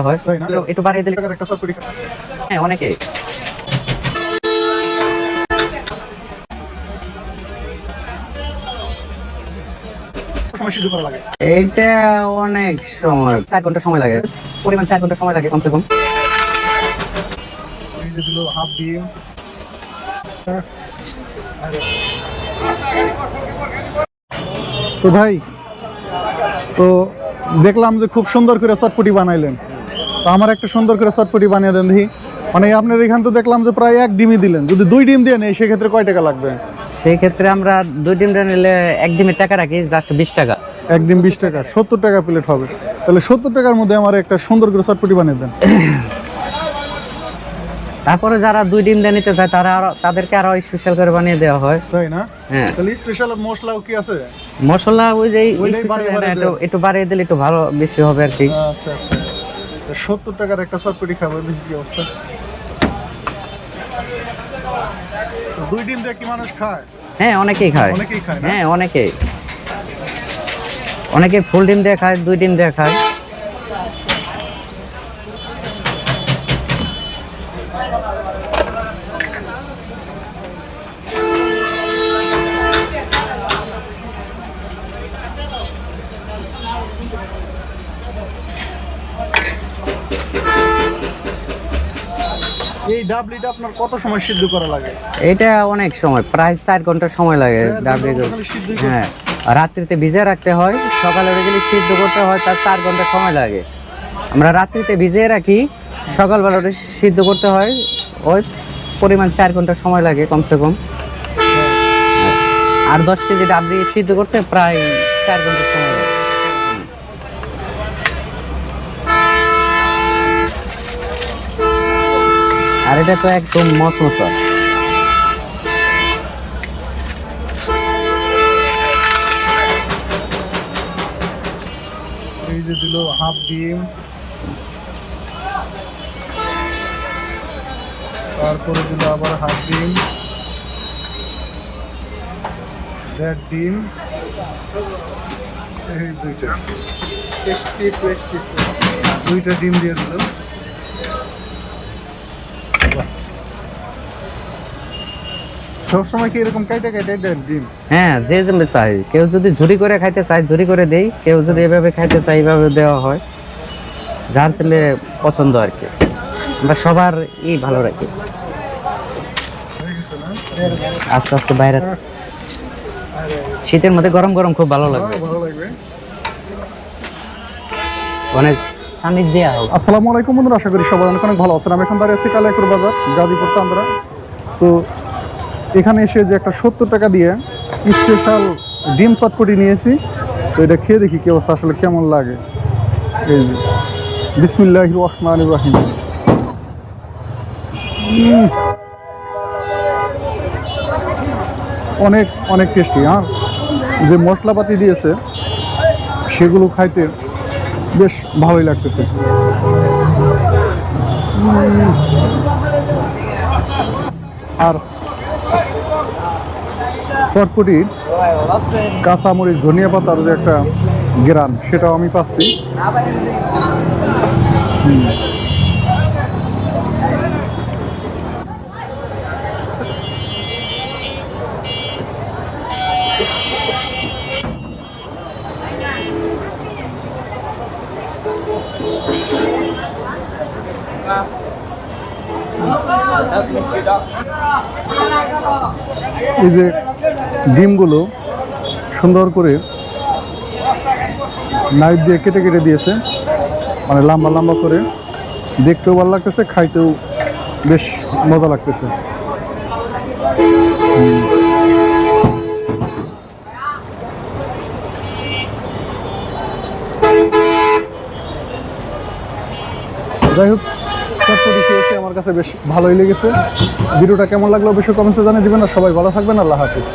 হয় তাই না? একটু বাড়িয়ে দিলে টাকার একটা চটপটি খায়। হ্যাঁ অনেকে। সময় সিদ্ধ করা লাগে। এইটা অনেক সময় 4 ঘন্টা সময় লাগে, পরিমাণ 4 ঘন্টা সময় লাগে কমসে কম। এই যে দিল হাফ ডিম। তো ভাই, তো দেখলাম যে খুব সুন্দর করে চটপটি বানাইলেন, তো আমার একটা সুন্দর করে চটপটি বানিয়ে দেন দেখি। মানে আপনার এখান তো দেখলাম যে প্রায় 1 ডিমই দিলেন, যদি 2 ডিম দিয়ে নেই সেক্ষেত্রে কয় টাকা লাগবে? সেই ক্ষেত্রে আমরা 2 ডিমটা নিলে 1 ডিমের টাকা রাখি জাস্ট 20 টাকা। 1 ডিম 20 টাকা, 70 টাকা প্লেট হবে। তাহলে 70 টাকার মধ্যে আমার একটা সুন্দর করে চটপটি বানিয়ে দেন। তারপরে যারা 2 ডিম দিয়ে নিতে চায় তাদেরকে আরো স্পেশাল করে বানিয়ে দেওয়া হয়। তাই না? হ্যাঁ। তাহলে স্পেশাল মশলাও কি আছে? মশলা ওই যে ওইটাই বাড়িয়ে বাড়িয়ে দেন। একটু বাড়িয়ে দিলে একটু ভালো বেশি হবে আর কি। আচ্ছা আচ্ছা, 70 টাকার একটা চটপটি খাবো, দেখি কি অবস্থা। 2 ডিম দিয়ে কি মানুষ খায়? হ্যাঁ অনেকেই খায়। অনেকেই খায় না? হ্যাঁ অনেকেই, অনেকে ফুল ডিম দিয়ে খায়, 2 ডিম দিয়ে খায়। এই ডাবলিটা আপনার কত সময় সিদ্ধ করা লাগে? এটা অনেক সময়, প্রায় 4 ঘন্টা সময় লাগে ডাবলি। হ্যাঁ, রাত্রিতে ভিজিয়ে রাখতে হয়, সকালে উঠে গেলে সিদ্ধ করতে হয়, তার 4 ঘন্টা সময় লাগে। আমরা রাত্রিতে ভিজিয়ে রাখি, সকালবেলা উঠে সিদ্ধ করতে হয়, ওই পরিমাণ 4 ঘন্টা সময় লাগে কমসে কম। আর 10 কেজি ডাবলি সিদ্ধ করতে প্রায় 4 ঘন্টা সময় লাগে। আর এটা তো একদম মচমচা। এই যে দিল হাফ ডিম, তারপরে দিল আবার হাফ ডিম, 1.5 ডিম, এই দুইটা ডিম দিয়ে দিল। সবসময় কি এরকম কাইটা কাইটা দেন ডিম? হ্যাঁ, যে যেমন চাই, কেউ যদি ঝুরি করে খাইতে চায় ঝুরি করে দেই, কেউ যদি এভাবে খাইতে চায় এইভাবে দেওয়া হয়, যার ছেলে পছন্দ আর কি। আমরা সবার ভালো রাখি। আস্তে আস্তে বাইরে, শীতের মধ্যে গরম গরম খুব ভালো লাগবে, ভালো লাগবে। অনেক সামিজ দেওয়া হবে। আসসালামু আলাইকুম বন্ধুরা, আশা করি সবাই অনেক অনেক ভালো আছেন। আমি এখন দাঁড়িয়ে আছি কালিয়াকৈর বাজার, গাজীপুর চান্দরা। তো এখানে এসে যে একটা 70 টাকা দিয়ে স্পেশাল ডিম চটপটি নিয়েছি, তো এটা খেয়ে দেখি কি অবস্থা, আসলে কেমন লাগে। এই যে বিসমিল্লাহির রহমানির রহিম। অনেক অনেক টেস্টি। আর যে মশলাপাতি দিয়েছে সেগুলো খাইতে বেশ ভালোই লাগতেছে। আর চটপটির কাঁচামরিচ, ধনিয়া পাতার যে একটা গ্রান, সেটাও আমি পাচ্ছি। এই যে ডিমগুলো সুন্দর করে নাইফ দিয়ে কেটে কেটে দিয়েছে, মানে লম্বা লম্বা করে, দেখতেও ভালো লাগতেছে, খাইতেও বেশ মজা লাগতেছে। যাই হোক, চটপটি খেয়েছে, আমার কাছে বেশ ভালোই লেগেছে। ভিডিওটা কেমন লাগলো অবশ্যই কমেন্টসে জানিয়ে দিবেন। আর সবাই ভালো থাকবেন। আল্লাহ হাফিজ।